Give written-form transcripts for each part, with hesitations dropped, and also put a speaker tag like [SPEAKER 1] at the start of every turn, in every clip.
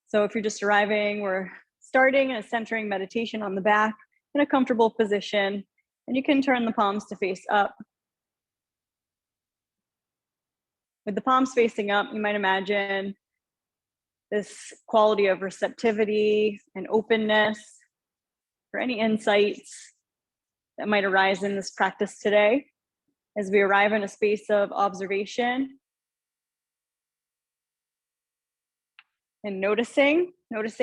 [SPEAKER 1] So if you're just arriving, we're starting a centering meditation on the back in a comfortable position, and you can turn the palms to face up. With the palms facing up, you might imagine this quality of receptivity and openness for any insights that might arise in this practice today as we arrive in a space of observation and noticing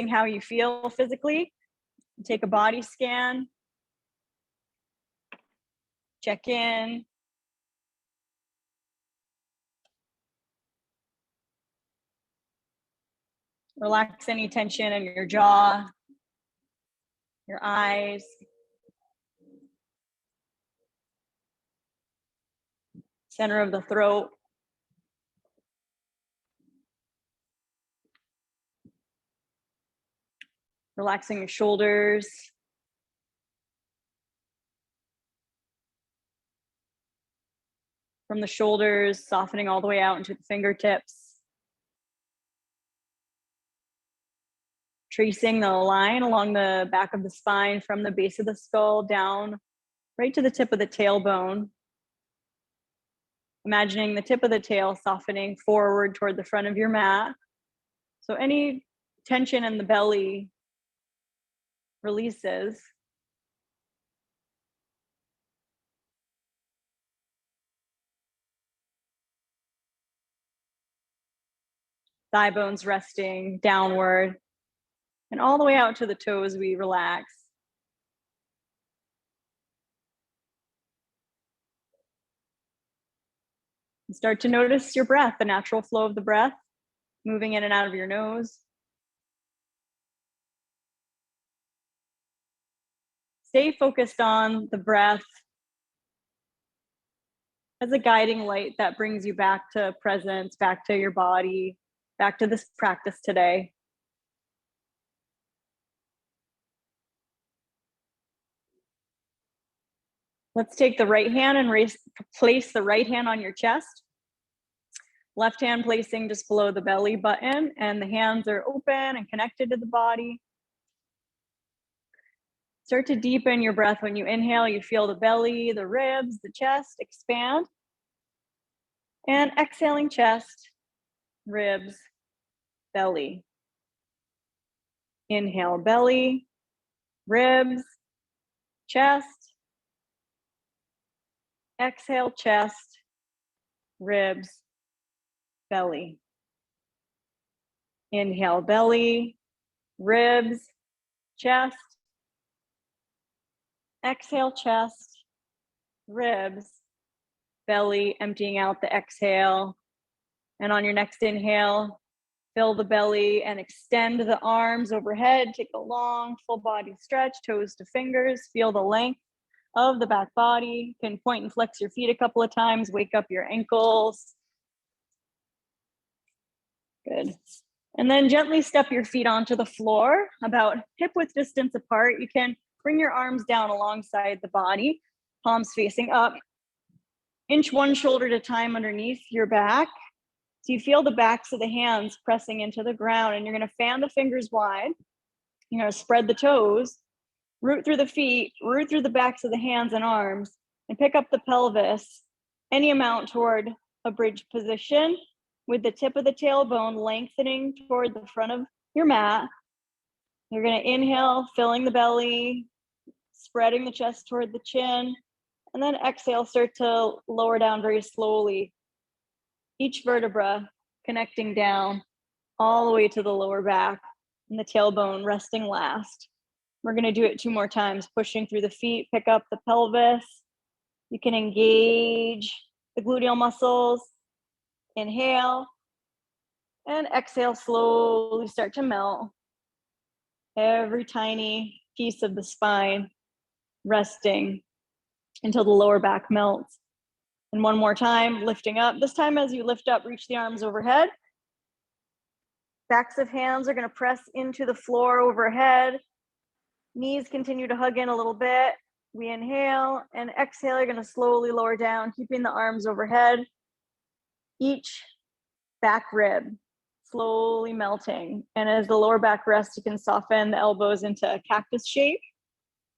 [SPEAKER 1] how you feel physically. Take a body scan, check in. Relax any tension in your jaw, your eyes, center of the throat. Relaxing your shoulders. From the shoulders, softening all the way out into the fingertips. Tracing the line along the back of the spine from the base of the skull down right to the tip of the tailbone. Imagining the tip of the tail softening forward toward the front of your mat. So any tension in the belly releases. Thigh bones resting downward. And all the way out to the toes, we relax. And start to notice your breath, the natural flow of the breath, moving in and out of your nose. Stay focused on the breath as a guiding light that brings you back to presence, back to your body, back to this practice today. Let's take the right hand and place the right hand on your chest. Left hand placing just below the belly button, and the hands are open and connected to the body. Start to deepen your breath. When you inhale, you feel the belly, the ribs, the chest expand. And exhaling, chest, ribs, belly. Inhale, belly, ribs, chest. Exhale, chest, ribs, belly. Inhale, belly, ribs, chest. Exhale, chest, ribs, belly, emptying out the exhale. And on your next inhale, fill the belly and extend the arms overhead. Take a long full body stretch, toes to fingers. Feel the length of the back body. You can point and flex your feet a couple of times. Wake up your ankles. Good. And then gently step your feet onto the floor, about hip width distance apart. You can bring your arms down alongside the body, palms facing up. Inch one shoulder at a time underneath your back. So you feel the backs of the hands pressing into the ground, and you're going to fan the fingers wide. You're going to spread the toes, root through the feet, root through the backs of the hands and arms, and pick up the pelvis any amount toward a bridge position, with the tip of the tailbone lengthening toward the front of your mat. You're going to inhale, filling the belly, spreading the chest toward the chin, and then exhale, start to lower down very slowly. Each vertebra connecting down all the way to the lower back, and the tailbone resting last. We're going to do it 2 more times, pushing through the feet, pick up the pelvis. You can engage the gluteal muscles. Inhale, and exhale, slowly start to melt. Every tiny piece of the spine resting until the lower back melts. And one more time, lifting up. This time as you lift up, reach the arms overhead. Backs of hands are going to press into the floor overhead. Knees continue to hug in a little bit. We inhale, and exhale, you're going to slowly lower down, keeping the arms overhead. Each back rib slowly melting. And as the lower back rests, you can soften the elbows into a cactus shape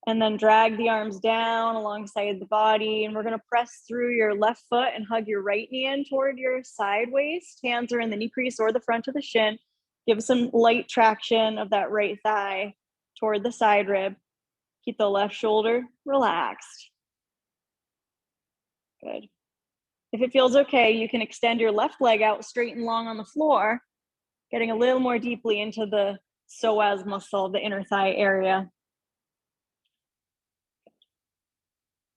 [SPEAKER 1] and then drag the arms down alongside the body. And we're gonna press through your left foot and hug your right knee in toward your side waist. Hands are in the knee crease or the front of the shin. Give some light traction of that right thigh toward the side rib. Keep the left shoulder relaxed. Good. If it feels okay, you can extend your left leg out straight and long on the floor, getting a little more deeply into the psoas muscle, the inner thigh area.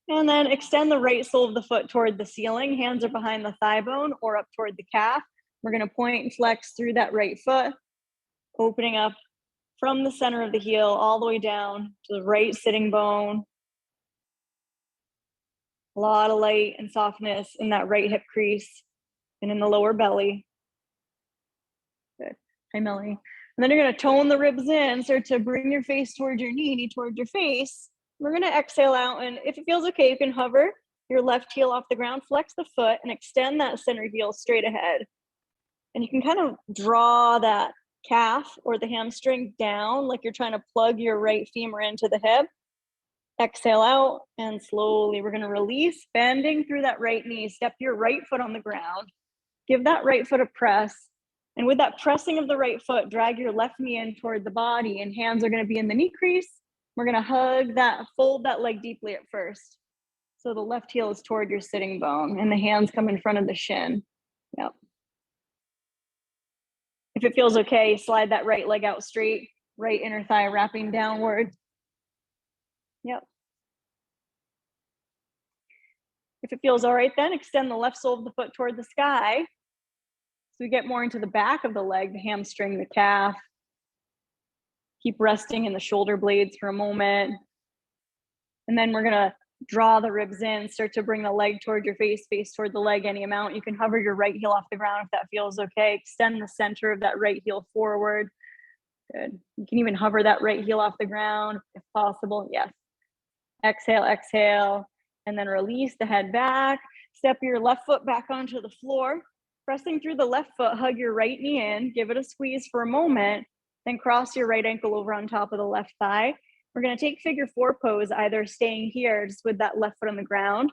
[SPEAKER 1] And then extend the right sole of the foot toward the ceiling. Hands are behind the thigh bone or up toward the calf. We're gonna point and flex through that right foot, opening up from the center of the heel all the way down to the right sitting bone. A lot of light and softness in that right hip crease and in the lower belly. Good. Hi, Melanie. And then you're gonna tone the ribs in, start to bring your face toward your knee toward your face. We're gonna exhale out, and if it feels okay, you can hover your left heel off the ground, flex the foot, and extend that center heel straight ahead. And you can kind of draw that calf or the hamstring down like you're trying to plug your right femur into the hip. Exhale out, and slowly we're gonna release, bending through that right knee. Step your right foot on the ground. Give that right foot a press. And with that pressing of the right foot, drag your left knee in toward the body, and hands are gonna be in the knee crease. We're gonna hug that, fold that leg deeply at first. So the left heel is toward your sitting bone and the hands come in front of the shin. Yep. If it feels okay, slide that right leg out straight, right inner thigh wrapping downward. Yep. If it feels all right, then extend the left sole of the foot toward the sky. So we get more into the back of the leg, the hamstring, the calf. Keep resting in the shoulder blades for a moment. And then we're gonna draw the ribs in, start to bring the leg toward your face, face toward the leg any amount. You can hover your right heel off the ground if that feels okay. Extend the center of that right heel forward. Good. You can even hover that right heel off the ground if possible. Yes. Exhale, exhale, and then release the head back. Step your left foot back onto the floor. Pressing through the left foot, hug your right knee in, give it a squeeze for a moment, then cross your right ankle over on top of the left thigh. We're gonna take figure four pose, either staying here just with that left foot on the ground,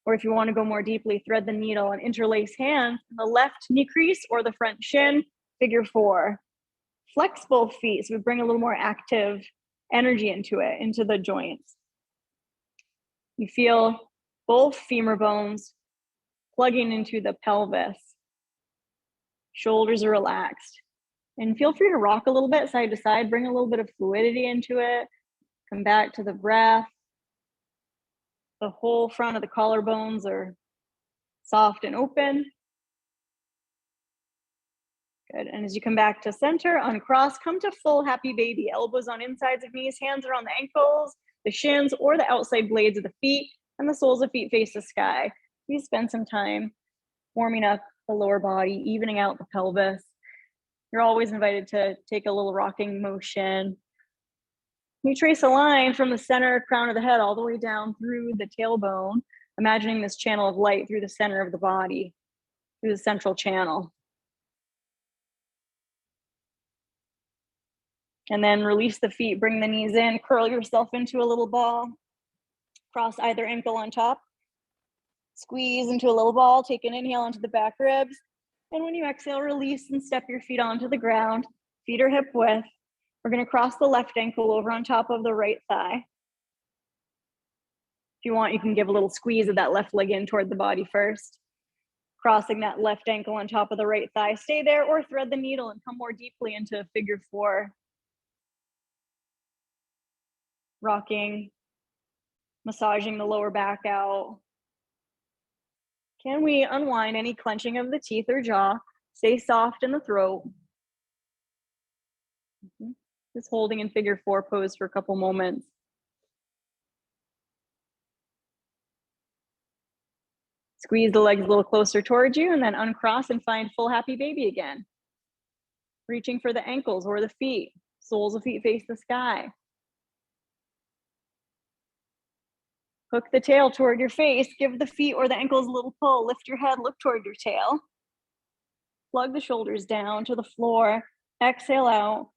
[SPEAKER 1] or if you wanna go more deeply, thread the needle and interlace hands in the left knee crease or the front shin, figure four. Flex both feet, so we bring a little more active energy into it, into the joints. You feel both femur bones plugging into the pelvis. Shoulders are relaxed. And feel free to rock a little bit side to side, bring a little bit of fluidity into it. Come back to the breath. The whole front of the collarbones are soft and open. Good. And as you come back to center, uncross, come to full happy baby. Elbows on insides of knees, hands are on the ankles, the shins, or the outside blades of the feet, and the soles of feet face the sky. Please spend some time warming up the lower body, evening out the pelvis. You're always invited to take a little rocking motion. You trace a line from the center crown of the head all the way down through the tailbone, imagining this channel of light through the center of the body, through the central channel. And then release the feet, bring the knees in, curl yourself into a little ball. Cross either ankle on top. Squeeze into a little ball, take an inhale onto the back ribs. And when you exhale, release and step your feet onto the ground. Feet are hip width. We're gonna cross the left ankle over on top of the right thigh. If you want, you can give a little squeeze of that left leg in toward the body first. Crossing that left ankle on top of the right thigh. Stay there or thread the needle and come more deeply into figure four. Rocking, massaging the lower back out. Can we unwind any clenching of the teeth or jaw? Stay soft in the throat. Just holding in figure four pose for a couple moments. Squeeze the legs a little closer towards you and then uncross and find full happy baby again. Reaching for the ankles or the feet. Soles of feet face the sky. Hook the tail toward your face. Give the feet or the ankles a little pull. Lift your head, look toward your tail. Plug the shoulders down to the floor. Exhale out.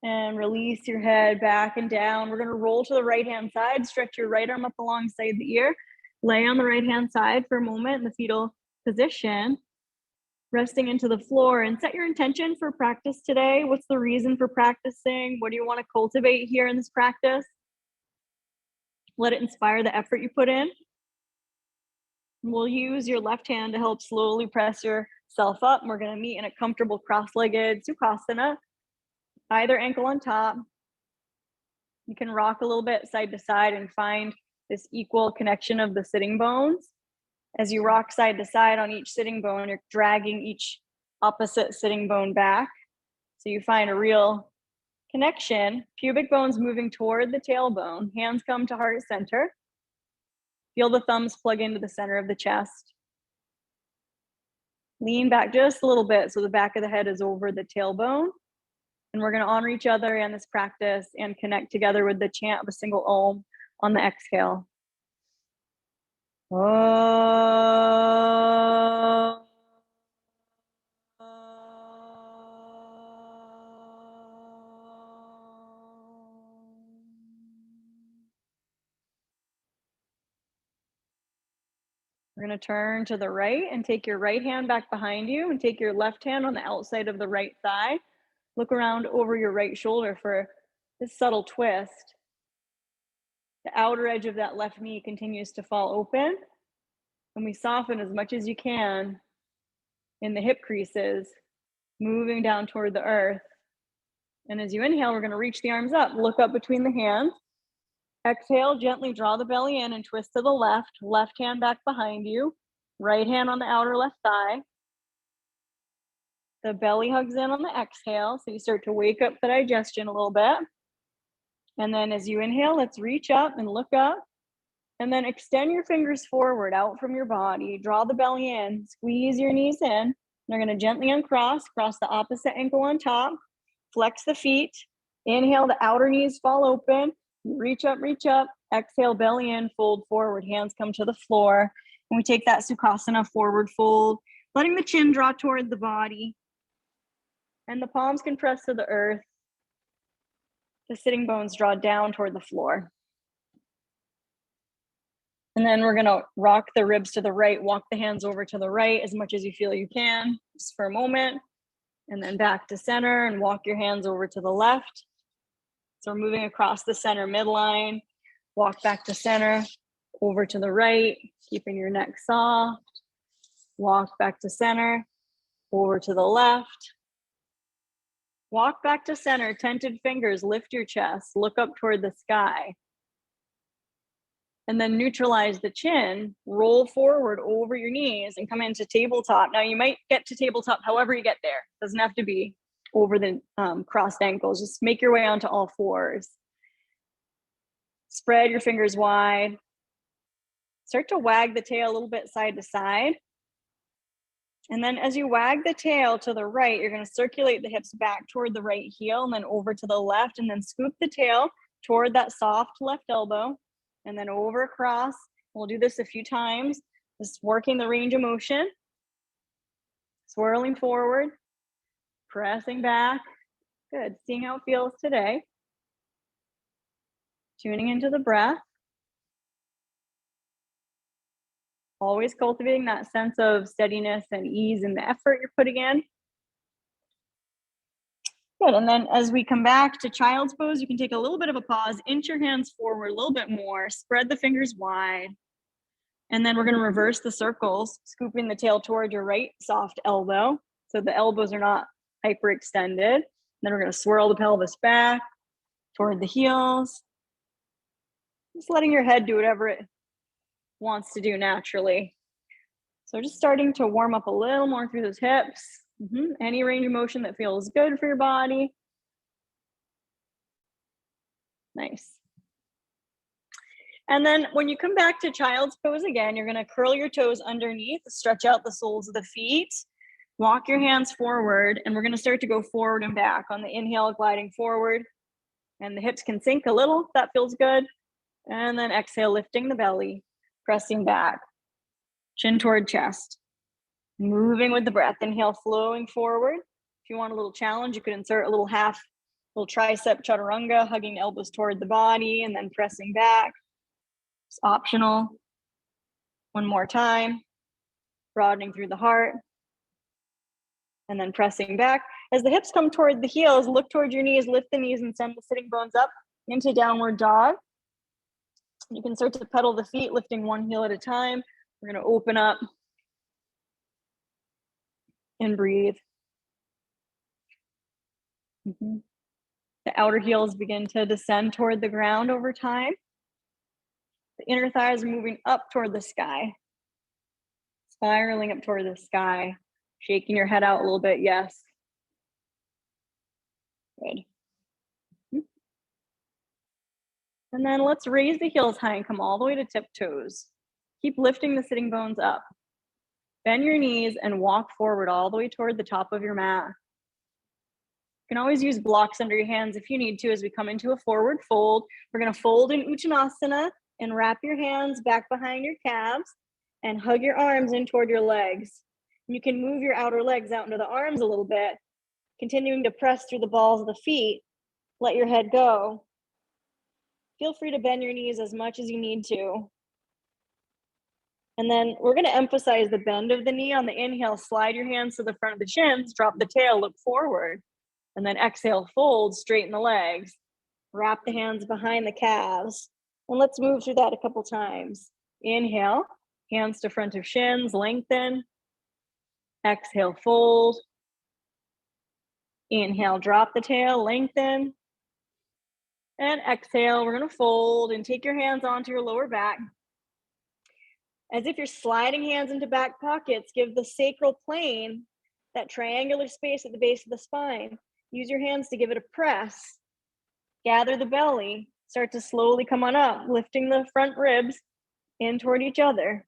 [SPEAKER 1] And release your head back and down. We're gonna roll to the right-hand side. Stretch your right arm up alongside the ear. Lay on the right-hand side for a moment in the fetal position. Resting into the floor, and set your intention for practice today. What's the reason for practicing? What do you want to cultivate here in this practice? Let it inspire the effort you put in. We'll use your left hand to help slowly press yourself up. We're going to meet in a comfortable cross-legged sukhasana, either ankle on top. You can rock a little bit side to side and find this equal connection of the sitting bones. As you rock side to side on each sitting bone, you're dragging each opposite sitting bone back. So you find a real connection. Pubic bones moving toward the tailbone. Hands come to heart center. Feel the thumbs plug into the center of the chest. Lean back just a little bit so the back of the head is over the tailbone. And we're going to honor each other in this practice and connect together with the chant of a single Om on the exhale. Oh. We're going to turn to the right and take your right hand back behind you and take your left hand on the outside of the right thigh. Look around over your right shoulder for this subtle twist. The outer edge of that left knee continues to fall open. And we soften as much as you can in the hip creases, moving down toward the earth. And as you inhale, we're going to reach the arms up, look up between the hands. Exhale, gently draw the belly in and twist to the left. Left hand back behind you. Right hand on the outer left thigh. The belly hugs in on the exhale, so you start to wake up the digestion a little bit. And then as you inhale, let's reach up and look up. And then extend your fingers forward out from your body. Draw the belly in. Squeeze your knees in. You're going to gently uncross. Cross the opposite ankle on top. Flex the feet. Inhale, the outer knees fall open. Reach up, reach up. Exhale, belly in, fold forward. Hands come to the floor. And we take that sukhasana, forward fold, letting the chin draw toward the body. And the palms can press to the earth. The sitting bones draw down toward the floor. And then we're going to rock the ribs to the right, walk the hands over to the right as much as you feel you can, just for a moment. And then back to center and walk your hands over to the left. So we're moving across the center midline, walk back to center, over to the right, keeping your neck soft. Walk back to center, over to the left. Walk back to center, tented fingers, lift your chest, look up toward the sky. And then neutralize the chin, roll forward over your knees and come into tabletop. Now you might get to tabletop however you get there. Doesn't have to be over the crossed ankles. Just make your way onto all fours. Spread your fingers wide. Start to wag the tail a little bit side to side. And then as you wag the tail to the right, you're going to circulate the hips back toward the right heel and then over to the left, and then scoop the tail toward that soft left elbow. And then over across. We'll do this a few times, just working the range of motion. Swirling forward, pressing back. Good, seeing how it feels today. Tuning into the breath. Always cultivating that sense of steadiness and ease in the effort you're putting in. Good, and then as we come back to child's pose, you can take a little bit of a pause, inch your hands forward a little bit more, spread the fingers wide. And then we're going to reverse the circles, scooping the tail toward your right soft elbow. So the elbows are not hyperextended. Then we're going to swirl the pelvis back toward the heels. Just letting your head do whatever it wants to do naturally. So just starting to warm up a little more through those hips. Any range of motion that feels good for your body. Nice. And then when you come back to child's pose again, you're going to curl your toes underneath, stretch out the soles of the feet, walk your hands forward, and we're going to start to go forward and back. On the inhale, gliding forward, and the hips can sink a little. That feels good. And then exhale, lifting the belly, pressing back, chin toward chest. Moving with the breath. Inhale, flowing forward. If you want a little challenge, you could insert a little tricep chaturanga, hugging the elbows toward the body and then pressing back. It's optional. One more time. Broadening through the heart. And then pressing back. As the hips come toward the heels, look towards your knees, lift the knees and send the sitting bones up into downward dog. You can start to pedal the feet, lifting one heel at a time. We're going to open up and breathe. The outer heels begin to descend toward the ground over time. The inner thighs are moving up toward the sky, spiraling up toward the sky, shaking your head out a little bit. Yes. Good. And then let's raise the heels high and come all the way to tiptoes. Keep lifting the sitting bones up. Bend your knees and walk forward all the way toward the top of your mat. You can always use blocks under your hands if you need to as we come into a forward fold. We're going to fold in Uttanasana and wrap your hands back behind your calves and hug your arms in toward your legs. You can move your outer legs out into the arms a little bit, continuing to press through the balls of the feet. Let your head go. Feel free to bend your knees as much as you need to. And then we're going to emphasize the bend of the knee on the inhale. Slide your hands to the front of the shins, drop the tail, look forward. And then exhale, fold, straighten the legs. Wrap the hands behind the calves. And let's move through that a couple times. Inhale, hands to front of shins, lengthen. Exhale, fold. Inhale, drop the tail, lengthen. And exhale, we're going to fold and take your hands onto your lower back. As if you're sliding hands into back pockets, give the sacral plane that triangular space at the base of the spine. Use your hands to give it a press. Gather the belly. Start to slowly come on up, lifting the front ribs in toward each other.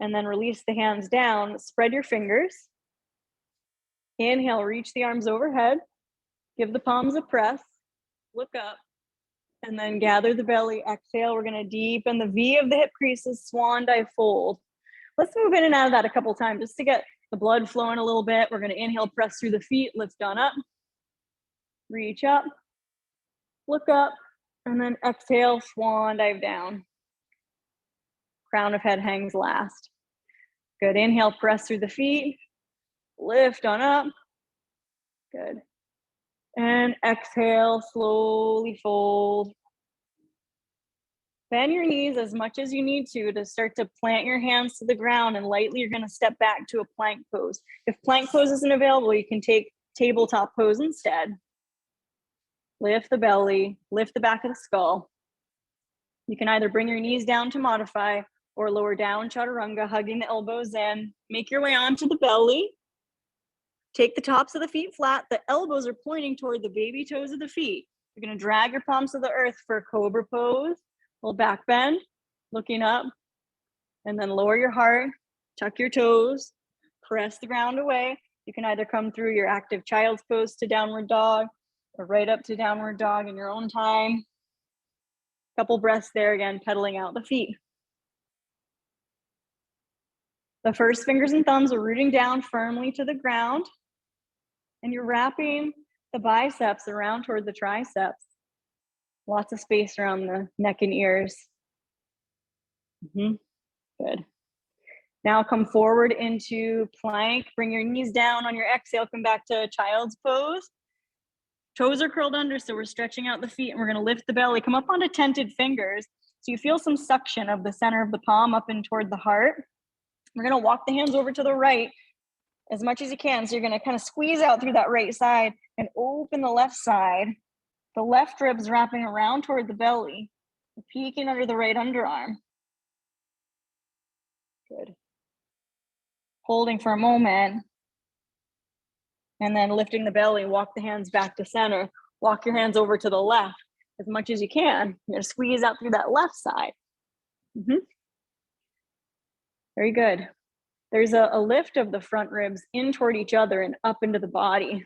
[SPEAKER 1] And then release the hands down. Spread your fingers. Inhale, reach the arms overhead. Give the palms a press. Look up. And then gather the belly. Exhale, we're going to deepen the V of the hip creases, swan dive fold. Let's move in and out of that a couple times just to get the blood flowing a little bit. We're going to inhale, press through the feet, lift on up. Reach up, look up, and then exhale, swan dive down. Crown of head hangs last. Good. Inhale, press through the feet, lift on up. Good. And exhale, slowly fold. Bend your knees as much as you need to start to plant your hands to the ground, and lightly you're going to step back to a plank pose. If plank pose isn't available, you can take tabletop pose instead. Lift the belly, lift the back of the skull. You can either bring your knees down to modify or lower down chaturanga, hugging the elbows in. Make your way onto the belly. Take the tops of the feet flat. The elbows are pointing toward the baby toes of the feet. You're going to drag your palms to the earth for a cobra pose. Little back bend, looking up, and then lower your heart, tuck your toes, press the ground away. You can either come through your active child's pose to downward dog or right up to downward dog in your own time. Couple breaths there again, pedaling out the feet. The first fingers and thumbs are rooting down firmly to the ground, and you're wrapping the biceps around toward the triceps. Lots of space around the neck and ears. Good. Now come forward into plank. Bring your knees down on your exhale. Come back to child's pose. Toes are curled under, so we're stretching out the feet, and we're going to lift the belly. Come up onto tented fingers. So you feel some suction of the center of the palm up in toward the heart. We're going to walk the hands over to the right as much as you can. So you're going to kind of squeeze out through that right side and open the left side. The left ribs wrapping around toward the belly, peeking under the right underarm. Good. Holding for a moment. And then lifting the belly, walk the hands back to center. Walk your hands over to the left as much as you can. You're going to squeeze out through that left side. Very good. There's a lift of the front ribs in toward each other and up into the body.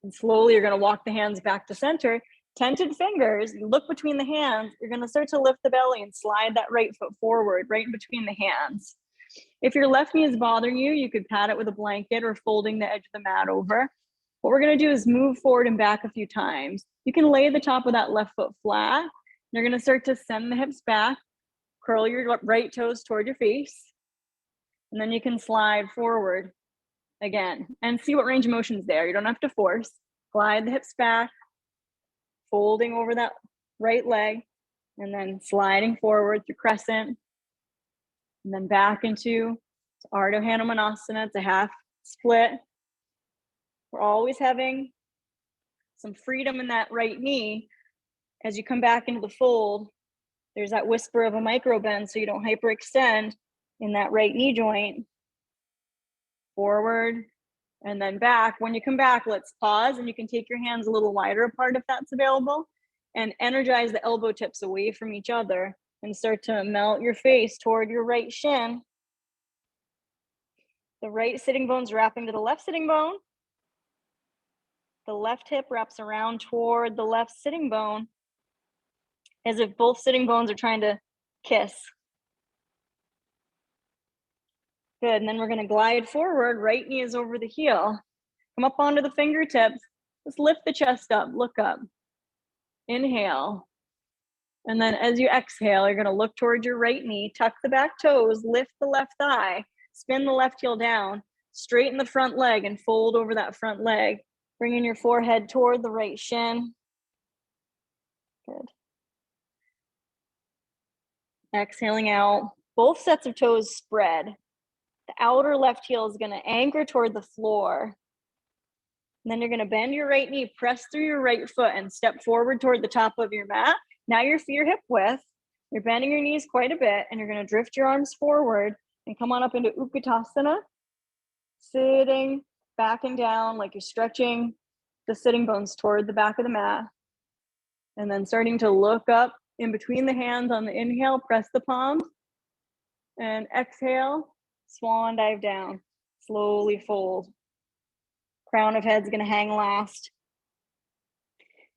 [SPEAKER 1] And slowly you're going to walk the hands back to center. Tented fingers, you look between the hands, you're gonna start to lift the belly and slide that right foot forward, right in between the hands. If your left knee is bothering you, you could pat it with a blanket or folding the edge of the mat over. What we're gonna do is move forward and back a few times. You can lay the top of that left foot flat. You're gonna start to send the hips back, curl your right toes toward your face, and then you can slide forward again and see what range of motion is there. You don't have to force. Glide the hips back, folding over that right leg, and then sliding forward through crescent, and then back into Ardha Hanumanasana. It's a half split. We're always having some freedom in that right knee. As you come back into the fold, there's that whisper of a micro bend so you don't hyperextend in that right knee joint. Forward and then back. When you come back, let's pause, and you can take your hands a little wider apart if that's available, and energize the elbow tips away from each other and start to melt your face toward your right shin. The right sitting bone's wrapping to the left sitting bone. The left hip wraps around toward the left sitting bone as if both sitting bones are trying to kiss. Good, and then we're gonna glide forward, right knee is over the heel. Come up onto the fingertips, just lift the chest up, look up. Inhale. And then as you exhale, you're gonna look towards your right knee, tuck the back toes, lift the left thigh, spin the left heel down, straighten the front leg and fold over that front leg. Bringing your forehead toward the right shin. Good. Exhaling out, both sets of toes spread. The outer left heel is gonna anchor toward the floor. And then you're gonna bend your right knee, press through your right foot and step forward toward the top of your mat. Now your feet are hip width. You're bending your knees quite a bit and you're gonna drift your arms forward and come on up into Utkatasana. Sitting, backing down like you're stretching the sitting bones toward the back of the mat. And then starting to look up in between the hands on the inhale, press the palms. And exhale, swan dive down, slowly fold. Crown of head's gonna hang last.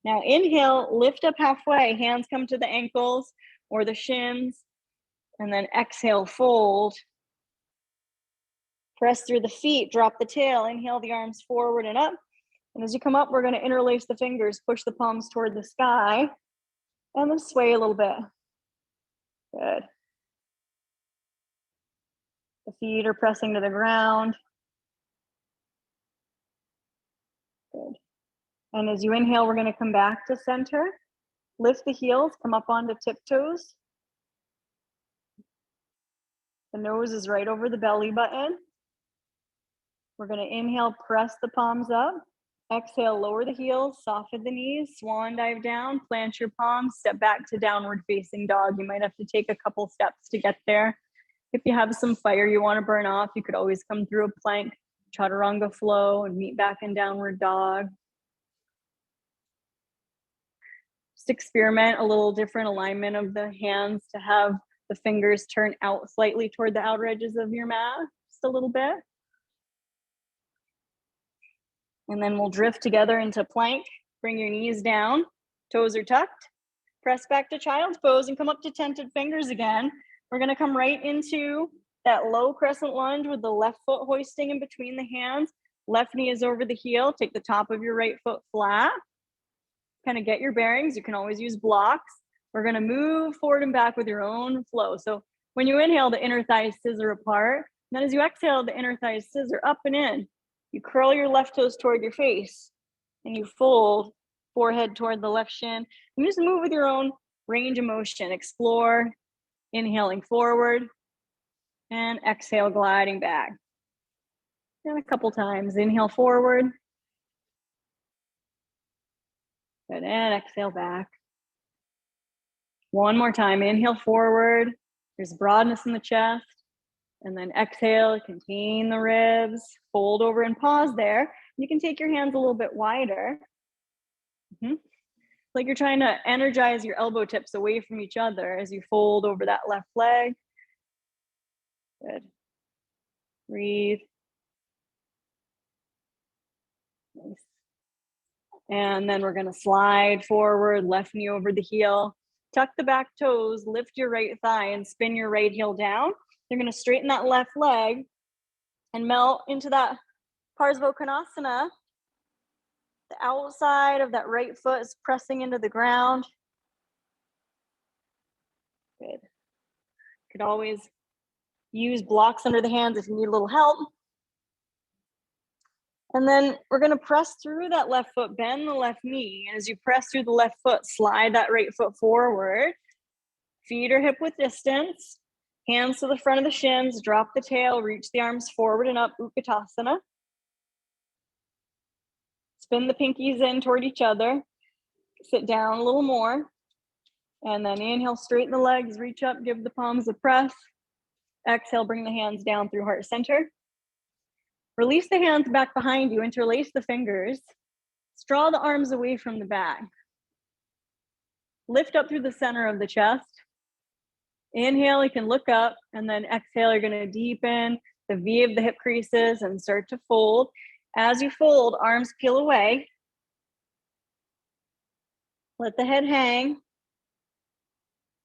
[SPEAKER 1] Now inhale, lift up halfway, hands come to the ankles or the shins, and then exhale, fold. Press through the feet, drop the tail, inhale the arms forward and up. And as you come up, we're gonna interlace the fingers, push the palms toward the sky, and then sway a little bit. Good. The feet are pressing to the ground. Good. And as you inhale, we're gonna come back to center. Lift the heels, come up onto tiptoes. The nose is right over the belly button. We're gonna inhale, press the palms up. Exhale, lower the heels, soften the knees, swan dive down, plant your palms, step back to downward facing dog. You might have to take a couple steps to get there. If you have some fire you wanna burn off, you could always come through a plank, chaturanga flow, and meet back in downward dog. Just experiment a little different alignment of the hands to have the fingers turn out slightly toward the outer edges of your mat, just a little bit. And then we'll drift together into plank. Bring your knees down, toes are tucked. Press back to child's pose and come up to tented fingers again. We're gonna come right into that low crescent lunge with the left foot hoisting in between the hands. Left knee is over the heel. Take the top of your right foot flat. Kind of get your bearings. You can always use blocks. We're gonna move forward and back with your own flow. So when you inhale, the inner thighs scissor apart. And then as you exhale, the inner thighs scissor up and in. You curl your left toes toward your face and you fold forehead toward the left shin. You just move with your own range of motion. Explore, inhaling forward and exhale, gliding back. And a couple times, inhale forward. Good, and exhale back. One more time, inhale forward. There's broadness in the chest. And then exhale, contain the ribs, fold over and pause there. You can take your hands a little bit wider. Like you're trying to energize your elbow tips away from each other as you fold over that left leg. Good. Breathe. Nice. And then we're gonna slide forward, left knee over the heel, tuck the back toes, lift your right thigh and spin your right heel down. You're gonna straighten that left leg and melt into that Parsvakonasana. The outside of that right foot is pressing into the ground. Good. You could always use blocks under the hands if you need a little help. And then we're gonna press through that left foot, bend the left knee. And as you press through the left foot, slide that right foot forward. Feet are hip width distance. Hands to the front of the shins, drop the tail, reach the arms forward and up, Utkatasana. Spin the pinkies in toward each other. Sit down a little more. And then inhale, straighten the legs, reach up, give the palms a press. Exhale, bring the hands down through heart center. Release the hands back behind you, interlace the fingers. Draw the arms away from the back. Lift up through the center of the chest. Inhale, you can look up, and then exhale, you're gonna deepen the V of the hip creases and start to fold. As you fold, arms peel away. Let the head hang.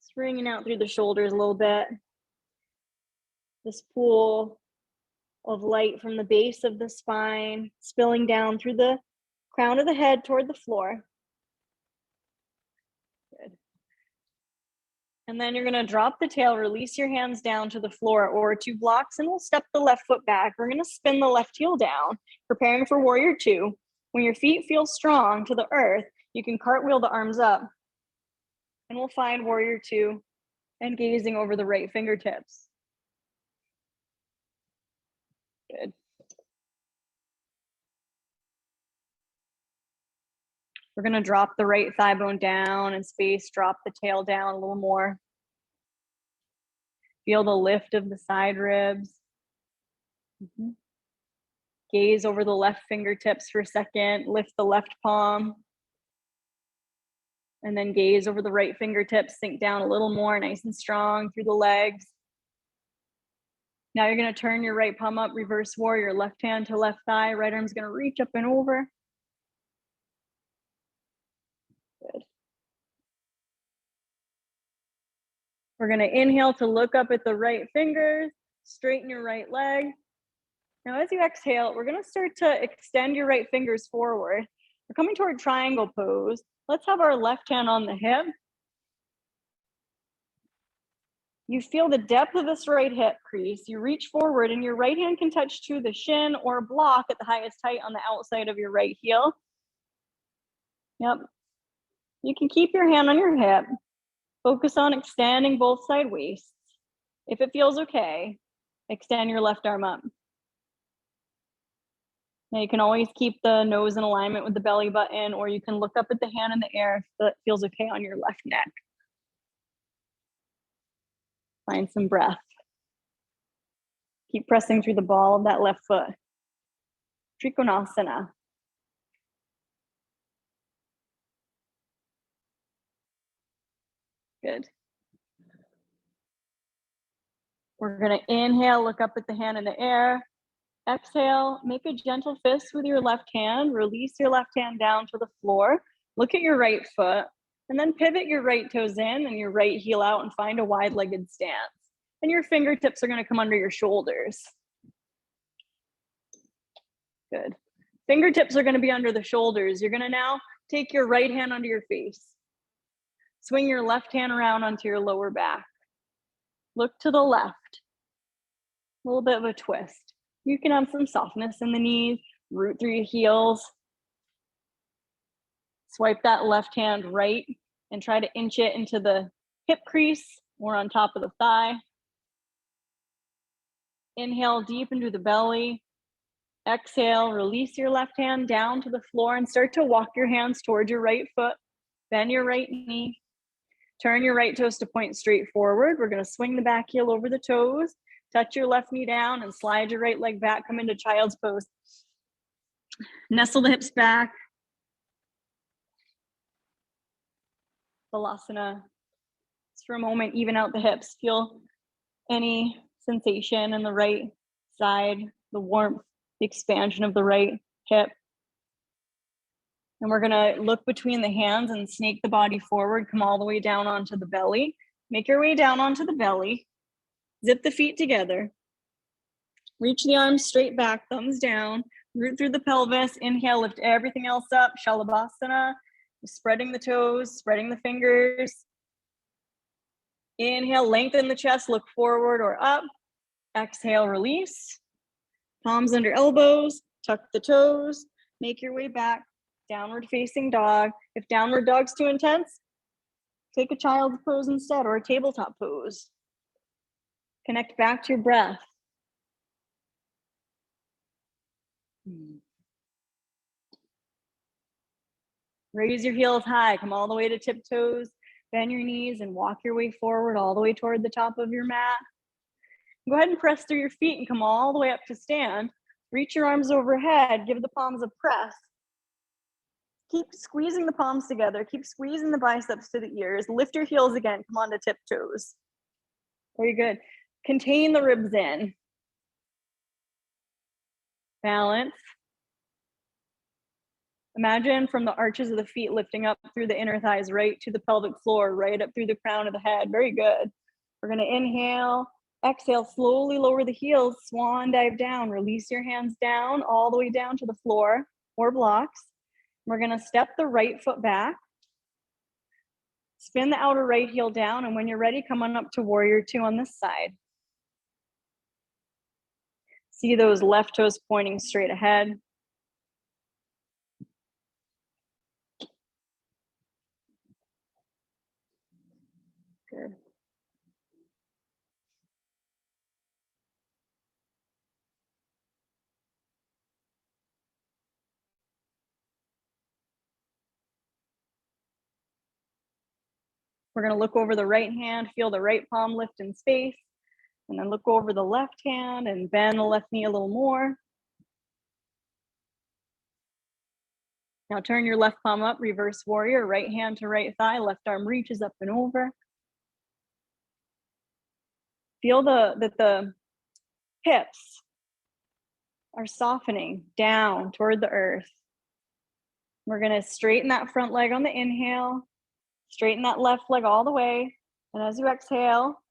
[SPEAKER 1] Stringing out through the shoulders a little bit. This pool of light from the base of the spine, spilling down through the crown of the head toward the floor. Good. And then you're gonna drop the tail, release your hands down to the floor or to blocks, and we'll step the left foot back. We're gonna spin the left heel down, preparing for warrior two. When your feet feel strong to the earth, you can cartwheel the arms up. And we'll find warrior two and gazing over the right fingertips. Good. We're gonna drop the right thigh bone down and space, drop the tail down a little more. Feel the lift of the side ribs. Gaze over the left fingertips for a second, lift the left palm. And then gaze over the right fingertips, sink down a little more, nice and strong through the legs. Now you're gonna turn your right palm up, reverse warrior, left hand to left thigh, right arm's gonna reach up and over. Good. We're gonna inhale to look up at the right fingers, straighten your right leg. Now as you exhale, we're gonna start to extend your right fingers forward. We're coming toward triangle pose. Let's have our left hand on the hip. You feel the depth of this right hip crease. You reach forward and your right hand can touch to the shin or block at the highest height on the outside of your right heel. Yep. You can keep your hand on your hip. Focus on extending both side waists. If it feels okay, extend your left arm up. Now you can always keep the nose in alignment with the belly button, or you can look up at the hand in the air if that feels okay on your left neck. Find some breath. Keep pressing through the ball of that left foot. Trikonasana. Good. We're gonna inhale, look up at the hand in the air. Exhale, make a gentle fist with your left hand. Release your left hand down to the floor. Look at your right foot, and then pivot your right toes in and your right heel out and find a wide-legged stance. And your fingertips are gonna come under your shoulders. Good. Fingertips are gonna be under the shoulders. You're gonna now take your right hand under your face. Swing your left hand around onto your lower back. Look to the left. A little bit of a twist. You can have some softness in the knees, root through your heels. Swipe that left hand right and try to inch it into the hip crease or on top of the thigh. Inhale deep into the belly. Exhale, release your left hand down to the floor and start to walk your hands towards your right foot. Bend your right knee. Turn your right toes to point straight forward. We're gonna swing the back heel over the toes. Touch your left knee down and slide your right leg back. Come into child's pose. Nestle the hips back. Balasana. Just for a moment, even out the hips. Feel any sensation in the right side, the warmth, the expansion of the right hip. And we're gonna look between the hands and snake the body forward, come all the way down onto the belly. Make your way down onto the belly. Zip the feet together. Reach the arms straight back, thumbs down. Root through the pelvis. Inhale, lift everything else up. Shalabhasana. Spreading the toes, spreading the fingers. Inhale, lengthen the chest, look forward or up. Exhale, release. Palms under elbows, tuck the toes. Make your way back. Downward facing dog. If downward dog's too intense, take a child's pose instead or a tabletop pose. Connect back to your breath. Raise your heels high, come all the way to tiptoes, bend your knees and walk your way forward all the way toward the top of your mat. Go ahead and press through your feet and come all the way up to stand. Reach your arms overhead, give the palms a press. Keep squeezing the palms together, keep squeezing the biceps to the ears. Lift your heels again, come on to tiptoes. Very good. Contain the ribs in. Balance. Imagine from the arches of the feet lifting up through the inner thighs, right to the pelvic floor, right up through the crown of the head. Very good. We're gonna inhale, exhale, slowly lower the heels, swan dive down. Release your hands down, all the way down to the floor or blocks. We're gonna step the right foot back. Spin the outer right heel down, and when you're ready, come on up to warrior two on this side. See those left toes pointing straight ahead. Good. We're gonna look over the right hand, feel the right palm lift in space, and then look over the left hand and bend the left knee a little more. Now turn your left palm up, reverse warrior, right hand to right thigh, left arm reaches up and over. Feel that the hips are softening down toward the earth. We're gonna straighten that front leg on the inhale, straighten that left leg all the way. And as you exhale,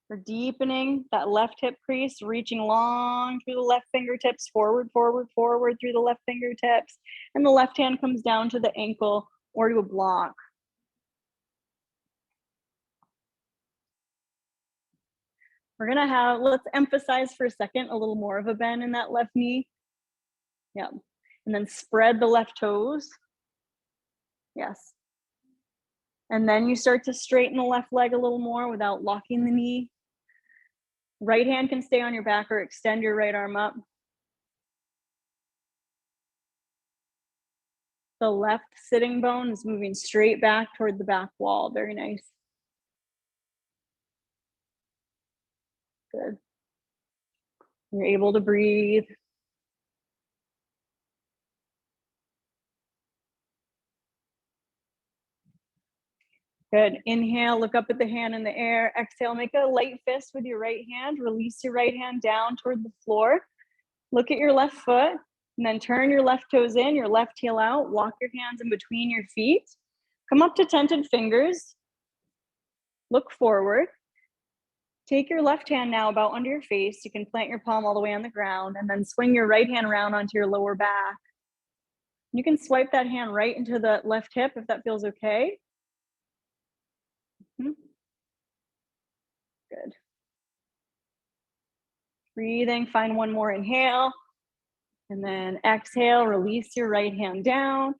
[SPEAKER 1] we're deepening that left hip crease, reaching long through the left fingertips, forward, forward, forward through the left fingertips. And the left hand comes down to the ankle or to a block. We're gonna have, let's emphasize for a second, a little more of a bend in that left knee. Yeah. And then spread the left toes. Yes. And then you start to straighten the left leg a little more without locking the knee. Right hand can stay on your back or extend your right arm up. The left sitting bone is moving straight back toward the back wall. Very nice. Good. You're able to breathe. Good. Inhale, look up at the hand in the air. Exhale, make a light fist with your right hand. Release your right hand down toward the floor. Look at your left foot, and then turn your left toes in, your left heel out. Walk your hands in between your feet. Come up to tented fingers. Look forward. Take your left hand now about under your face. You can plant your palm all the way on the ground, and then swing your right hand around onto your lower back. You can swipe that hand right into the left hip if that feels okay. Good. Breathing, find one more inhale. And then exhale, release your right hand down.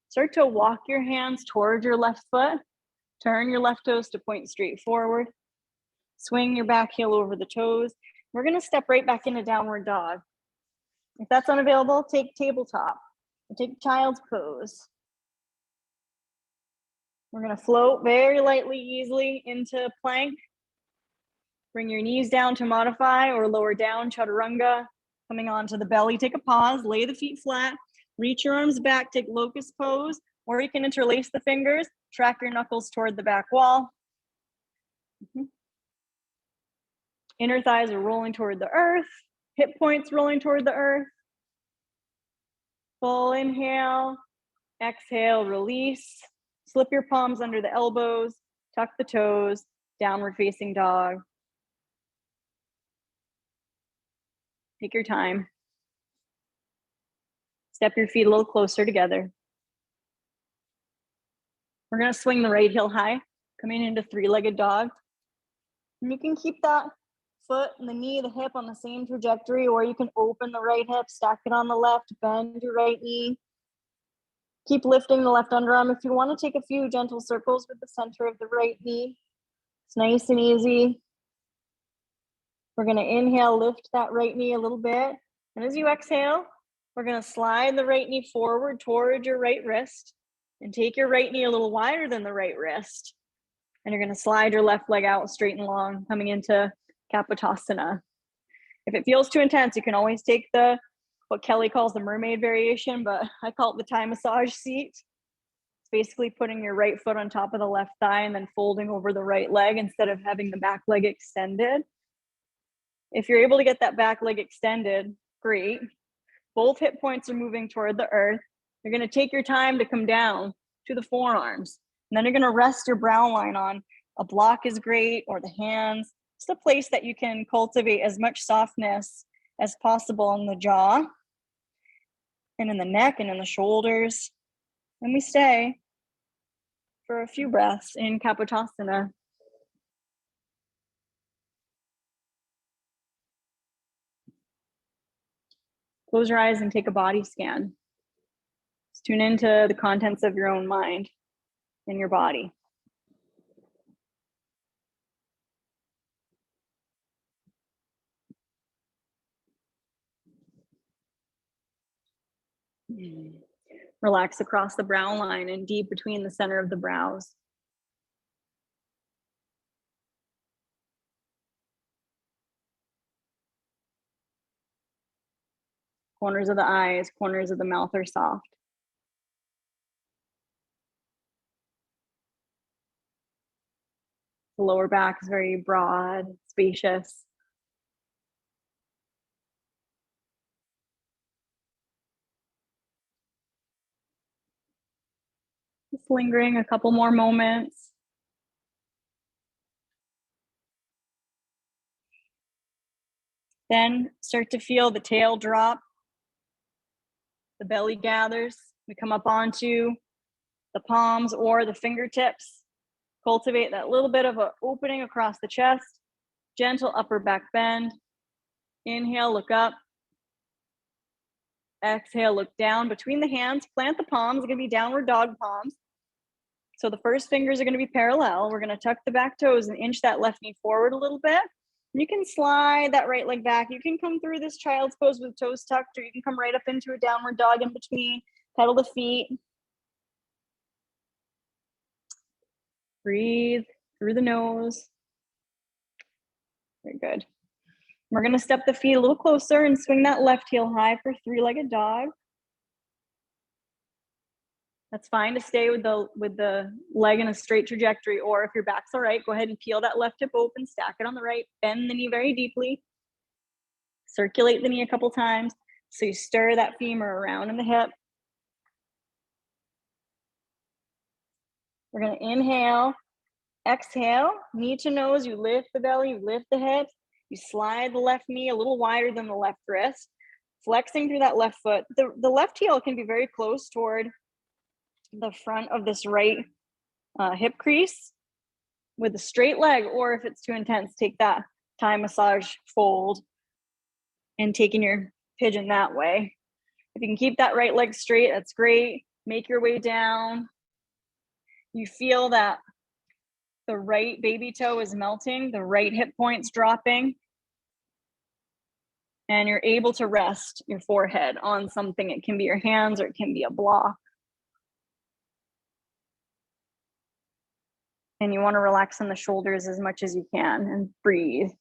[SPEAKER 1] Start to walk your hands towards your left foot. Turn your left toes to point straight forward. Swing your back heel over the toes. We're gonna step right back into downward dog. If that's unavailable, take tabletop. Or take child's pose. We're gonna float very lightly, easily into plank. Bring your knees down to modify or lower down, chaturanga. Coming onto the belly, take a pause, lay the feet flat, reach your arms back, take locust pose, or you can interlace the fingers, track your knuckles toward the back wall. Inner thighs are rolling toward the earth, hip points rolling toward the earth. Full inhale, Exhale, release. Slip your palms under the elbows, tuck the toes, downward facing dog. Take your time. Step your feet a little closer together. We're gonna swing the right heel high, coming into three-legged dog. And you can keep that foot and the knee, the hip on the same trajectory, or you can open the right hip, stack it on the left, bend your right knee. Keep lifting the left underarm. If you want to take a few gentle circles with the center of the right knee, it's nice and easy. We're going to inhale, lift that right knee a little bit. And as you exhale, we're going to slide the right knee forward toward your right wrist and take your right knee a little wider than the right wrist. And you're going to slide your left leg out straight and long, coming into Kapotasana. If it feels too intense, you can always take what Kelly calls the mermaid variation, but I call it the Thai massage seat. It's basically putting your right foot on top of the left thigh and then folding over the right leg instead of having the back leg extended. If you're able to get that back leg extended, great. Both hip points are moving toward the earth. You're going to take your time to come down to the forearms. And then you're going to rest your brow line on a block is great, or the hands. It's a place that you can cultivate as much softness as possible in the jaw and in the neck and in the shoulders. And we stay for a few breaths in Kapotasana. Close your eyes and take a body scan. Just tune into the contents of your own mind and your body. Relax across the brow line and deep between the center of the brows. Corners of the eyes, corners of the mouth are soft. The lower back is very broad, spacious. Just lingering a couple more moments. Then start to feel the tail drop. The belly gathers. We come up onto the palms or the fingertips. Cultivate that little bit of an opening across the chest. Gentle upper back bend. Inhale, look up. Exhale, look down. Between the hands, plant the palms. It's going to be downward dog palms. So the first fingers are going to be parallel. We're going to tuck the back toes and inch that left knee forward a little bit. You can slide that right leg back. You can come through this child's pose with toes tucked, or you can come right up into a downward dog in between. Pedal the feet. Breathe through the nose. Very good. We're going to step the feet a little closer and swing that left heel high for three-legged dog. That's fine to stay with the leg in a straight trajectory, or if your back's all right, go ahead and peel that left hip open, stack it on the right, bend the knee very deeply. Circulate the knee a couple times. So you stir that femur around in the hip. We're going to inhale, exhale, knee to nose. You lift the belly, you lift the hips. You slide the left knee a little wider than the left wrist, flexing through that left foot. The left heel can be very close toward the front of this right hip crease with a straight leg, or if it's too intense, take that Thai massage fold and taking your pigeon that way. If you can keep that right leg straight, that's great. Make your way down. You feel that the right baby toe is melting, the right hip point's dropping, and you're able to rest your forehead on something. It can be your hands or it can be a block. And you want to relax in the shoulders as much as you can and breathe.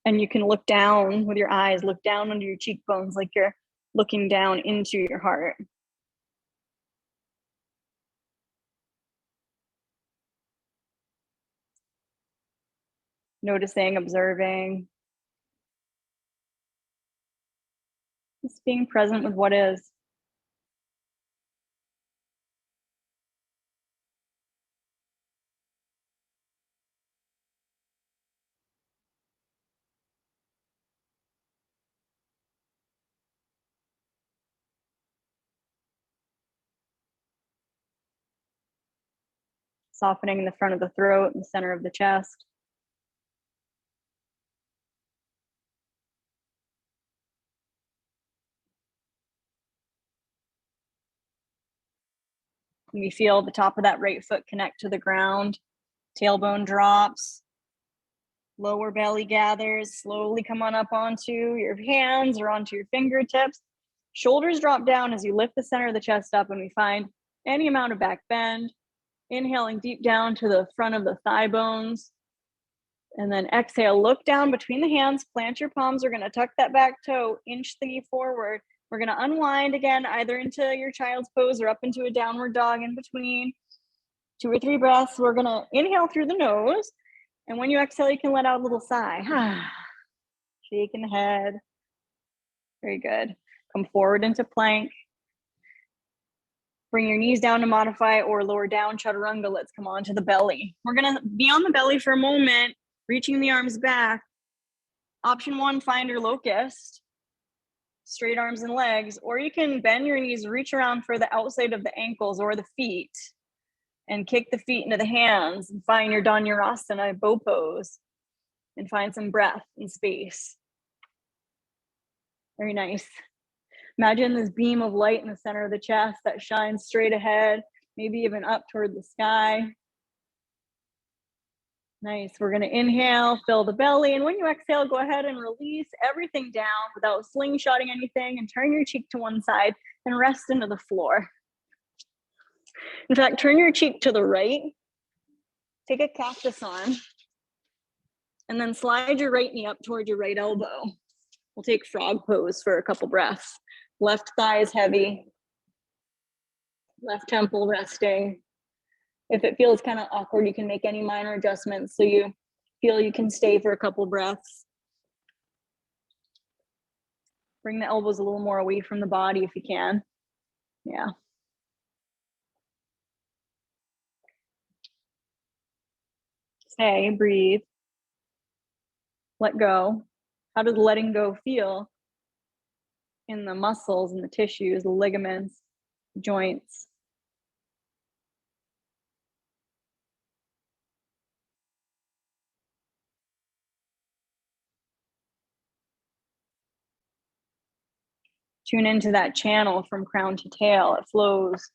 [SPEAKER 1] And you can look down with your eyes, look down under your cheekbones like you're looking down into your heart. Noticing, observing. Just being present with what is. Softening in the front of the throat and the center of the chest. You feel the top of that right foot connect to the ground. Tailbone drops. Lower belly gathers. Slowly come on up onto your hands or onto your fingertips. Shoulders drop down as you lift the center of the chest up, and we find any amount of back bend. Inhaling deep down to the front of the thigh bones. And then exhale, look down between the hands, plant your palms. We're gonna tuck that back toe, inch the knee forward. We're gonna unwind again, either into your child's pose or up into a downward dog in between. 2 or 3 breaths. We're gonna inhale through the nose. And when you exhale, you can let out a little sigh. Shaking the head. Very good. Come forward into plank. Bring your knees down to modify or lower down chaturanga. Let's come on to the belly. We're gonna be on the belly for a moment, reaching the arms back. Option 1, find your locust. Straight arms and legs, or you can bend your knees, reach around for the outside of the ankles or the feet, and kick the feet into the hands and find your Dhanurasana bow pose and find some breath and space. Very nice. Imagine this beam of light in the center of the chest that shines straight ahead, maybe even up toward the sky. Nice. We're going to inhale, fill the belly, and when you exhale, go ahead and release everything down without slingshotting anything, and turn your cheek to one side and rest into the floor. In fact, turn your cheek to the right, take a cactus arm, and then slide your right knee up toward your right elbow. We'll take frog pose for a couple breaths. Left thigh is heavy, left temple resting. If it feels kind of awkward, you can make any minor adjustments so you feel you can stay for a couple breaths. Bring the elbows a little more away from the body if you can. Yeah. Stay, breathe. Let go. How does letting go feel in the muscles and the tissues, the ligaments, joints? Tune into that channel from crown to tail. It flows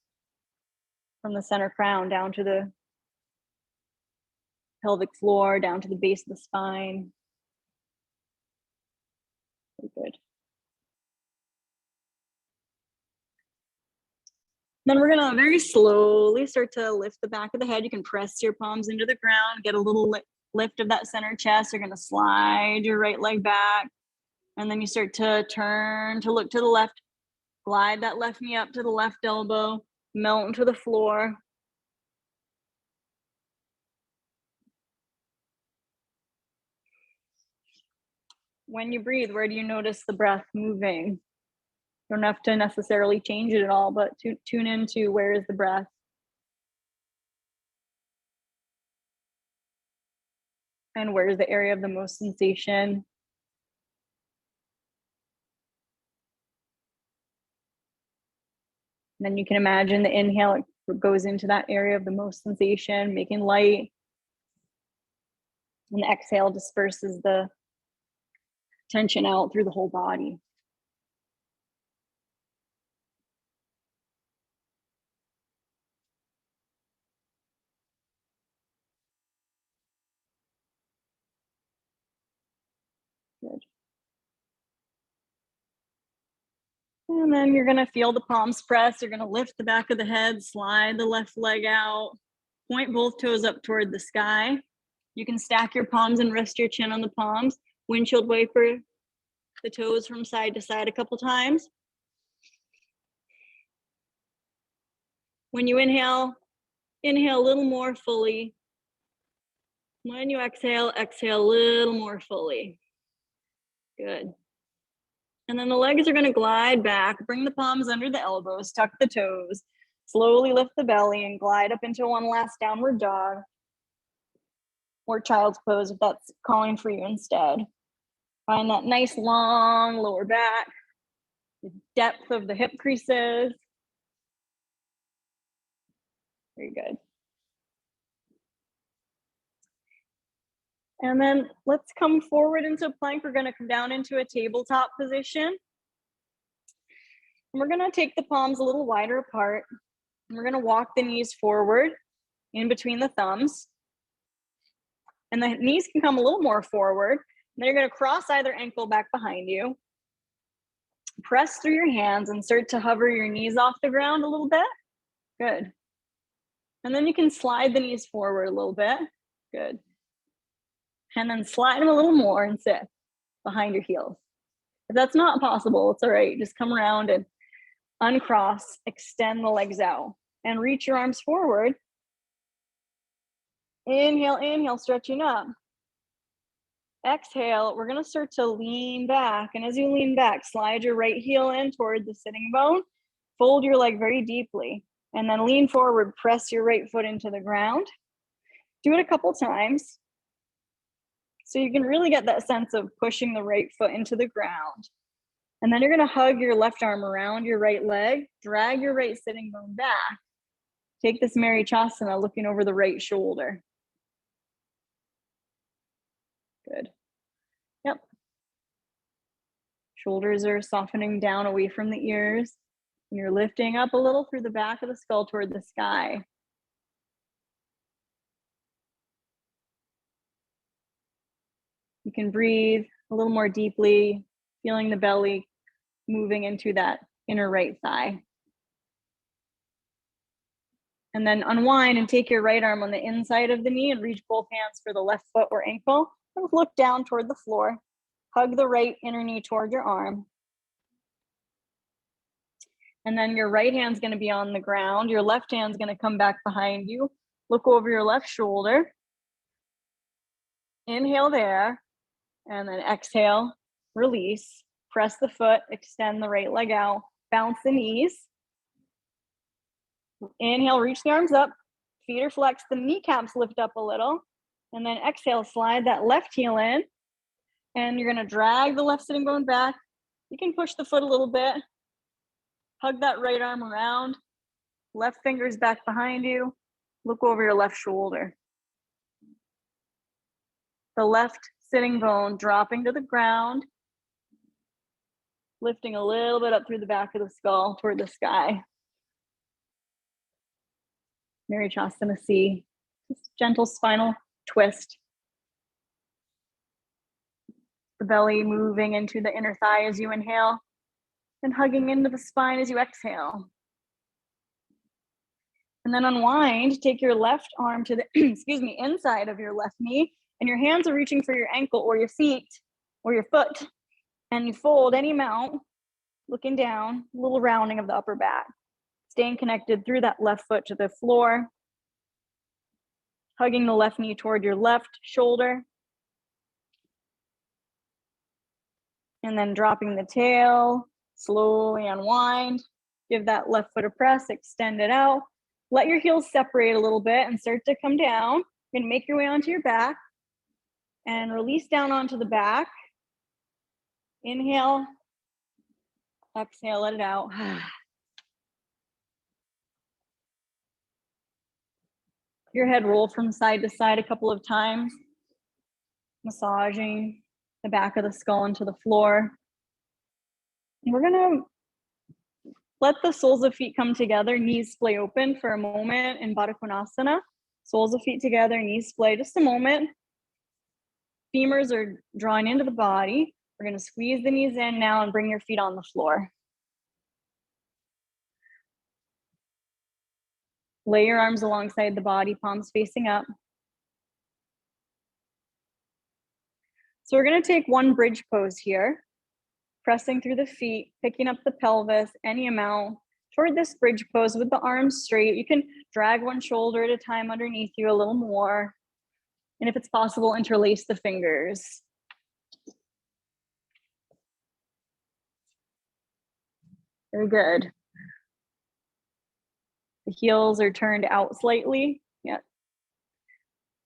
[SPEAKER 1] from the center crown down to the pelvic floor, down to the base of the spine. Very good. Then we're gonna very slowly start to lift the back of the head. You can press your palms into the ground, get a little lift of that center chest. You're gonna slide your right leg back. And then you start to turn to look to the left. Glide that left knee up to the left elbow, melt into the floor. When you breathe, where do you notice the breath moving? You don't have to necessarily change it at all, but tune into where is the breath. And where is the area of the most sensation? And then you can imagine the inhale goes into that area of the most sensation, making light. And the exhale disperses the tension out through the whole body. Good. And then you're gonna feel the palms press. You're gonna lift the back of the head, slide the left leg out, point both toes up toward the sky. You can stack your palms and rest your chin on the palms. Windshield wiper the toes from side to side a couple times. When you inhale, inhale a little more fully. When you exhale, exhale a little more fully. Good. And then the legs are gonna glide back, bring the palms under the elbows, tuck the toes, slowly lift the belly and glide up into one last downward dog or child's pose if that's calling for you instead. Find that nice long lower back, the depth of the hip creases. Very good. And then let's come forward into plank. We're gonna come down into a tabletop position. And we're gonna take the palms a little wider apart. And we're gonna walk the knees forward in between the thumbs. And the knees can come a little more forward. And then you're gonna cross either ankle back behind you. Press through your hands and start to hover your knees off the ground a little bit. Good. And then you can slide the knees forward a little bit. Good. And then slide them a little more and sit behind your heels. If that's not possible, it's all right. Just come around and uncross, extend the legs out, and reach your arms forward. Inhale, inhale, stretching up. Exhale, we're gonna start to lean back. And as you lean back, slide your right heel in toward the sitting bone, fold your leg very deeply, and then lean forward, press your right foot into the ground. Do it a couple times. So you can really get that sense of pushing the right foot into the ground. And then you're gonna hug your left arm around your right leg, drag your right sitting bone back. Take this Marichasana, looking over the right shoulder. Good. Yep. Shoulders are softening down away from the ears. And you're lifting up a little through the back of the skull toward the sky. You can breathe a little more deeply, feeling the belly moving into that inner right thigh. And then unwind and take your right arm on the inside of the knee and reach both hands for the left foot or ankle. And look down toward the floor. Hug the right inner knee toward your arm. And then your right hand's gonna be on the ground. Your left hand's gonna come back behind you. Look over your left shoulder. Inhale there. And then exhale, release. Press the foot, extend the right leg out. Bounce the knees. Inhale, reach the arms up. Feet are flexed, the kneecaps lift up a little. And then exhale, slide that left heel in. And you're gonna drag the left sitting bone back. You can push the foot a little bit. Hug that right arm around. Left fingers back behind you. Look over your left shoulder. The left sitting bone dropping to the ground. Lifting a little bit up through the back of the skull toward the sky. Marichasana C. Just gentle spinal twist. The belly moving into the inner thigh as you inhale and hugging into the spine as you exhale. And then unwind, take your left arm to the, inside of your left knee, and your hands are reaching for your ankle or your feet or your foot. And you fold any amount, looking down, a little rounding of the upper back. Staying connected through that left foot to the floor. Hugging the left knee toward your left shoulder. And then dropping the tail, slowly unwind. Give that left foot a press, extend it out. Let your heels separate a little bit and start to come down. You're gonna make your way onto your back and release down onto the back. Inhale, exhale, let it out. Your head roll from side to side a couple of times, massaging the back of the skull into the floor. And we're gonna let the soles of feet come together, knees splay open for a moment in Baddha Konasana. Soles of feet together, knees splay, just a moment. Femurs are drawing into the body. We're gonna squeeze the knees in now and bring your feet on the floor. Lay your arms alongside the body, palms facing up. So we're gonna take one bridge pose here, pressing through the feet, picking up the pelvis, any amount, toward this bridge pose with the arms straight. You can drag one shoulder at a time underneath you a little more. And if it's possible, interlace the fingers. Very good. The heels are turned out slightly. Yeah.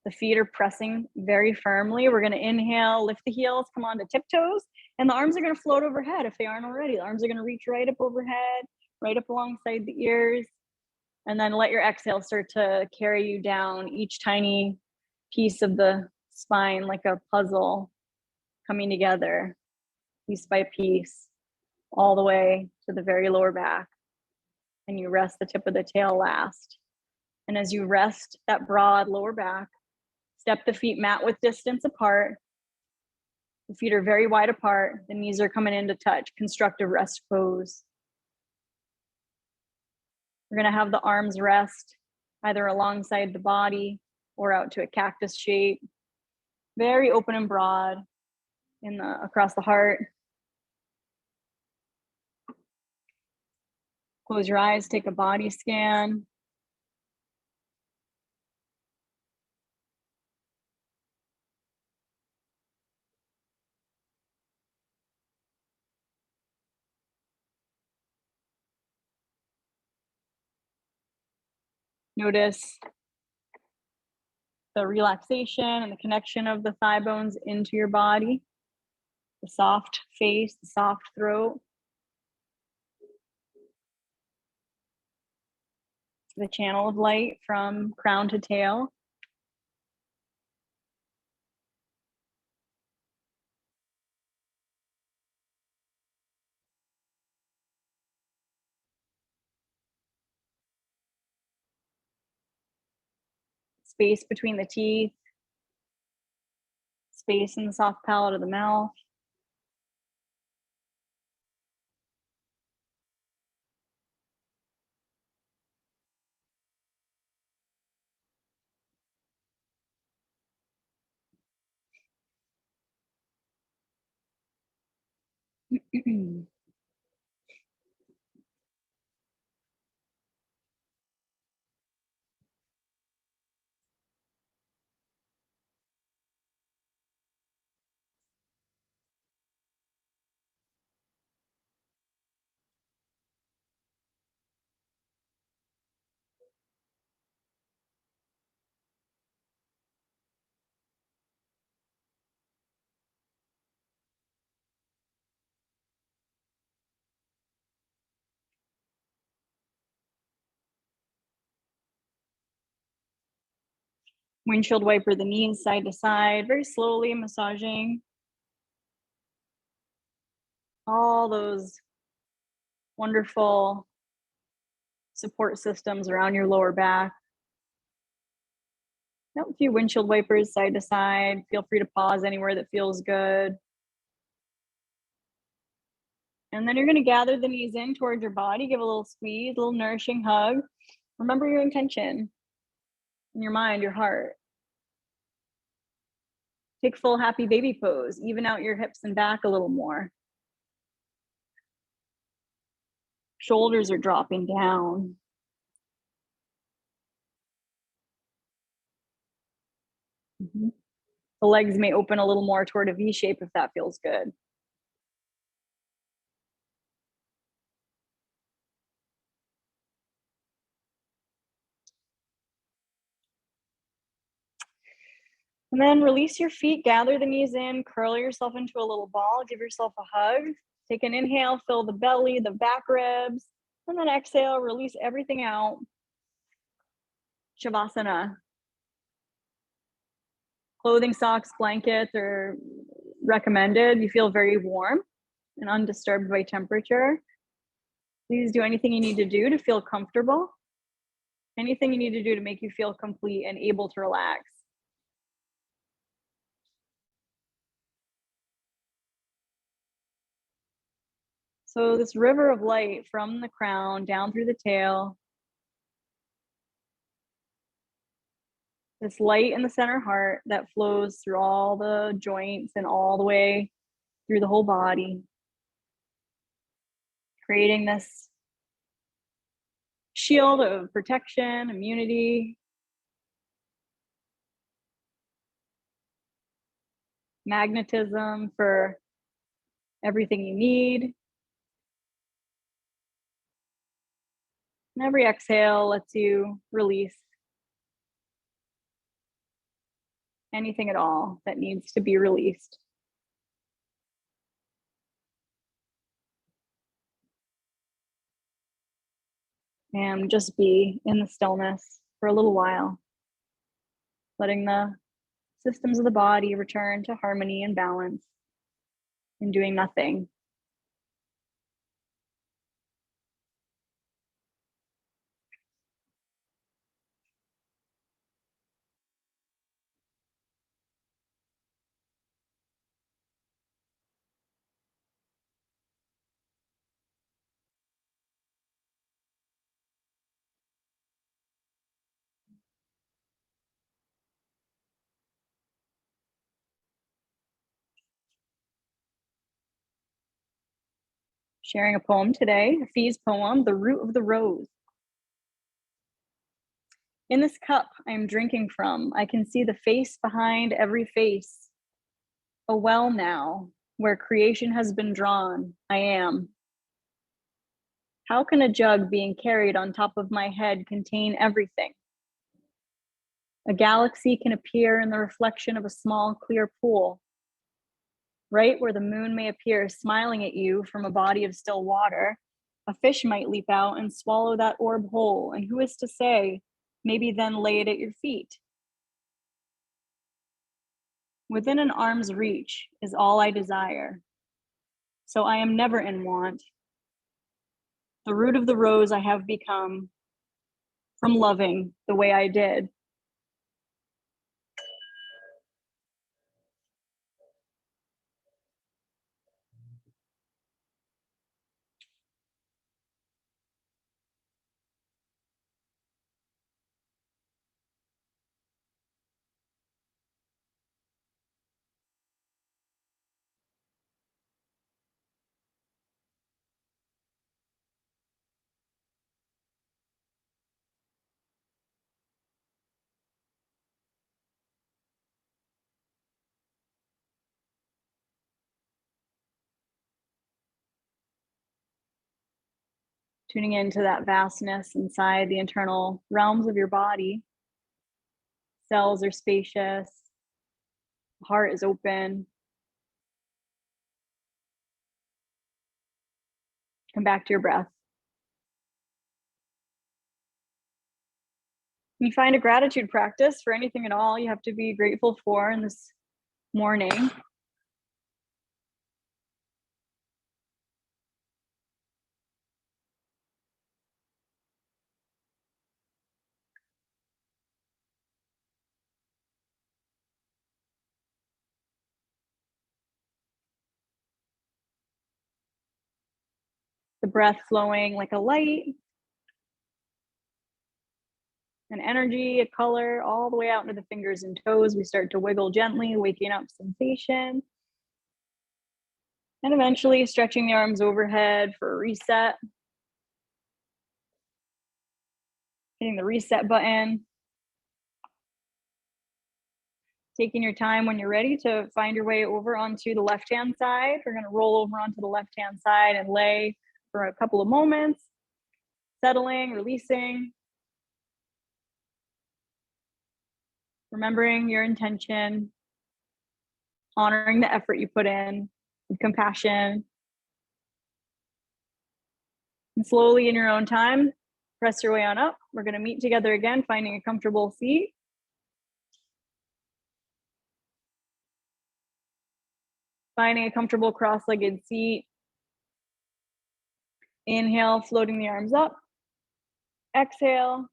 [SPEAKER 1] The feet are pressing very firmly. We're gonna inhale, lift the heels, come on to tiptoes, and the arms are gonna float overhead if they aren't already. The arms are gonna reach right up overhead, right up alongside the ears, and then let your exhale start to carry you down each tiny piece of the spine like a puzzle coming together, piece by piece, all the way to the very lower back. And you rest the tip of the tail last. And as you rest that broad lower back, step the feet mat width distance apart. The feet are very wide apart. The knees are coming into touch, constructive rest pose. We're gonna have the arms rest either alongside the body or out to a cactus shape. Very open and broad across the heart. Close your eyes, take a body scan. Notice the relaxation and the connection of the thigh bones into your body, the soft face, the soft throat, the channel of light from crown to tail. Space between the teeth, space in the soft palate of the mouth. Windshield wiper the knees side to side, very slowly massaging all those wonderful support systems around your lower back. Now, a few windshield wipers side to side. Feel free to pause anywhere that feels good. And then you're going to gather the knees in towards your body, give a little squeeze, a little nourishing hug. Remember your intention in your mind, your heart. Take full happy baby pose, even out your hips and back a little more. Shoulders are dropping down. Mm-hmm. The legs may open a little more toward a V shape if that feels good. And then release your feet, gather the knees in, curl yourself into a little ball, give yourself a hug. Take an inhale, fill the belly, the back ribs, and then exhale, release everything out. Savasana. Clothing, socks, blankets are recommended. You feel very warm and undisturbed by temperature. Please do anything you need to do to feel comfortable. Anything you need to do to make you feel complete and able to relax. So this river of light from the crown down through the tail, this light in the center heart that flows through all the joints and all the way through the whole body, creating this shield of protection, immunity, magnetism for everything you need. And every exhale lets you release anything at all that needs to be released. And just be in the stillness for a little while, letting the systems of the body return to harmony and balance, and doing nothing. Sharing a poem today, a Fee's poem, The Root of the Rose. In this cup I am drinking from, I can see the face behind every face. A well now, where creation has been drawn, I am. How can a jug being carried on top of my head contain everything? A galaxy can appear in the reflection of a small, clear pool, right where the moon may appear smiling at you from a body of still water. A fish might leap out and swallow that orb whole, and who is to say, maybe then lay it at your feet. Within an arm's reach is all I desire, so I am never in want. The root of the rose I have become from loving the way I did. Tuning into that vastness inside the internal realms of your body. Cells are spacious, the heart is open. Come back to your breath. You find a gratitude practice for anything at all you have to be grateful for in this morning. The breath flowing like a light, an energy, a color, all the way out into the fingers and toes. We start to wiggle gently, waking up sensation. And eventually stretching the arms overhead for a reset. Hitting the reset button. Taking your time when you're ready to find your way over onto the left-hand side. We're going to roll over onto the left-hand side and lay for a couple of moments, settling, releasing, remembering your intention, honoring the effort you put in with compassion. And slowly in your own time, press your way on up. We're going to meet together again, finding a comfortable seat. Finding a comfortable cross-legged seat. Inhale, floating the arms up. Exhale,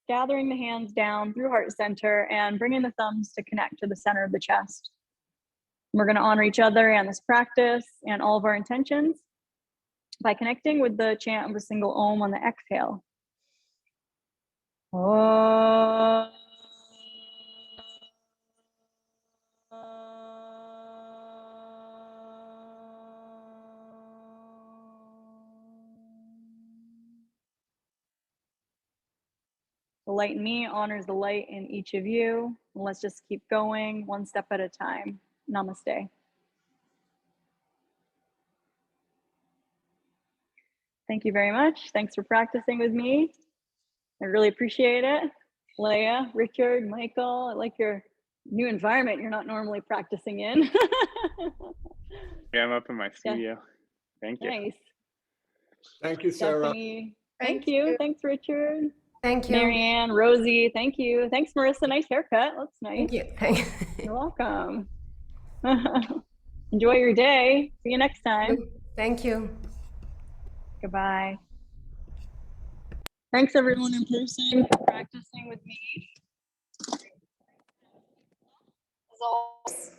[SPEAKER 1] gathering the hands down through heart center and bringing the thumbs to connect to the center of the chest. We're going to honor each other and this practice and all of our intentions by connecting with the chant of a single Om on the exhale. Om. The light in me honors the light in each of you. And let's just keep going one step at a time. Namaste. Thank you very much. Thanks for practicing with me. I really appreciate it. Leah, Richard, Michael, I like your new environment you're not normally practicing in.
[SPEAKER 2] Yeah, I'm up in my studio. Thank you.
[SPEAKER 1] Nice.
[SPEAKER 3] Thank you, Sarah.
[SPEAKER 1] Stephanie, thank you. Thanks, Richard.
[SPEAKER 4] Thank you.
[SPEAKER 1] Marianne, Rosie, thank you. Thanks, Marissa. Nice haircut. That's nice.
[SPEAKER 4] Thank you.
[SPEAKER 1] You're welcome. Enjoy your day. See you next time.
[SPEAKER 4] Thank you.
[SPEAKER 1] Goodbye. Thanks, everyone in person, for practicing with me. As always,